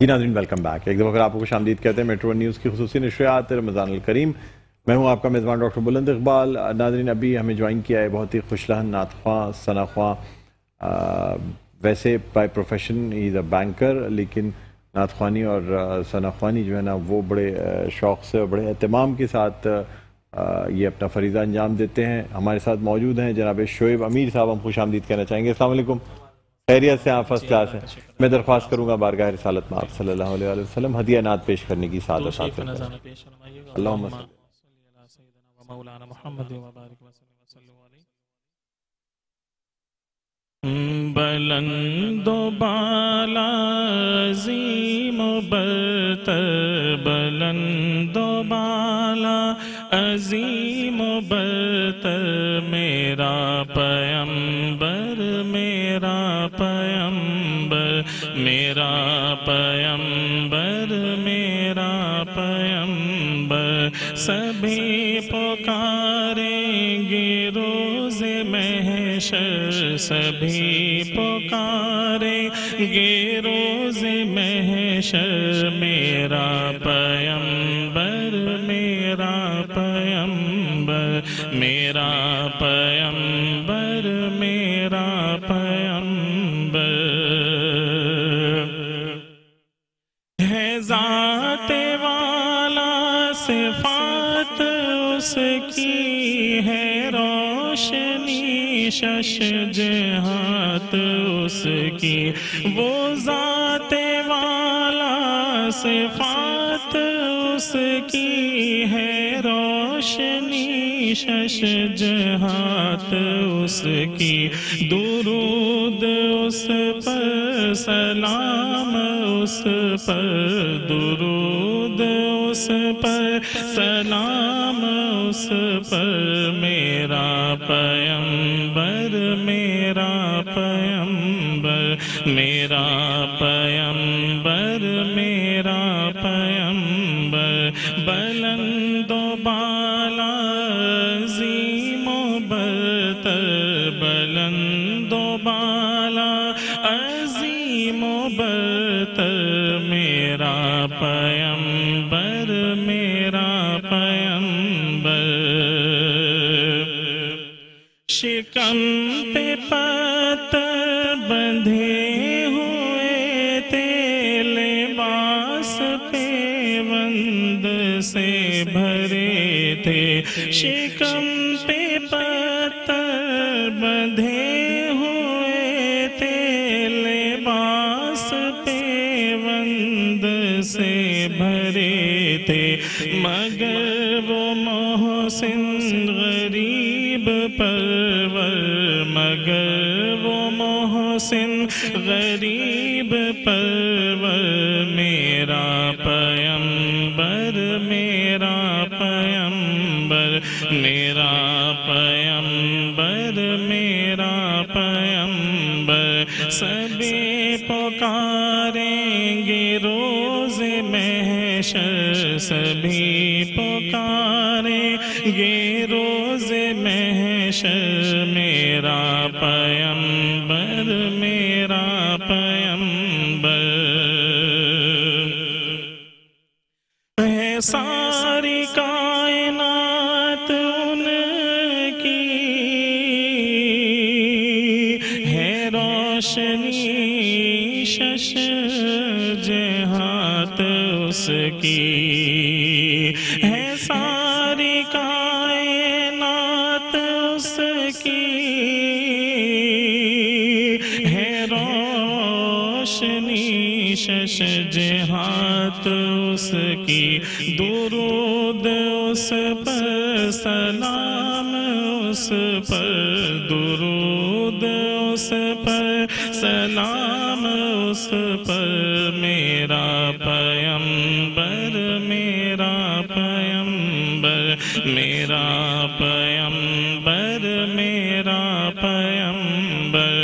جی ناظرین welcome back, ایک دفعہ پھر آپ کو خوش آمدید کہتے ہیں میٹرو نیوز کی خصوصی نشریات رمضان الکریم۔ میں ہوں آپ کا میزبان ڈاکٹر بلند اقبال۔ ناظرین ابھی ہمیں جوائن کیا ہے بہت ہی خوش لہن نعت خواں ثنا خواں، ویسے by profession he is a banker, لیکن نعت خوانی اور ثنا خوانی جو ہے نا وہ بڑے شوق سے اور بڑے اہتمام کے ساتھ یہ اپنا فریضہ انجام دیتے ہیں۔ ہمارے ساتھ موجود ہیں جناب شعیب امیر صاحب، ہم خوش آمدید کہنا چاہیں گے۔ السلام علیکم، خیریت سے آپ؟ فرسٹ کلاس ہیں۔ میں درخواست کروں گا بارگاہ رسالت میں آپ صلی اللہ علیہ وسلم ہدیہ نعت پیش کرنے کی سعادت حاصل کریں۔ اللہم صلی بلند و بالا عظیم و برتر، بلند و بالا عظیم و برتر، میرا پیمبر، میرا پیمبر، میرا پیمبر، میرا پیمبر، سبھی پکاریں گے روز محشر، سبھی پکاریں گے روز محشر، میرا پیمبر، میرا پیمبر، میرا پیمبر، میرا پیمبر، ہے ذات والا صفات اس کی، ہے روشنی شش جہات اس کی، وہ ذات والا صفات اس کی، ہے روشنی شش جہات اس کی، درود اس پر، سلام اس پر، درود اس پر، سلام اس پر، میرا پیمبر، میرا پیمبر، میرا پیمبر، میرا پیمبر، بلند و بالا عظیم و برتر، بلند و بالا عظیم و برتر، میرا پیمبر، میرا پیمبر، شکم پہ پتھر بندھے ہوئے تھے، لباس پہ بند سے بھرے تھے، شکم پہ پتھر بندھے ہوئے تھے، لباس پہ بند سے بھرے تھے، مگر وہ محسن غریب پرور، مگر وہ محسن غریب پرور، میرا پیمبر، میرا پیمبر، میرا پیمبر، میرا پیمبر، سبھی پکاریں گے روز محشر، سبھی پکاریں گے روز محشر، میرا پیمبر، میرا پیمبر، ہے ساری کائنات ان کی، ہے روشنی شش جہات اس کی، ہے ساری کائنات اس کی، ہے روشنی شش جہات اس کی، درود اس پر، سلام اس پر، درود اس پر، سلام اس پر، میرا پیمبر، میرا پیمبر، میرا پیمبر، میرا پیمبر،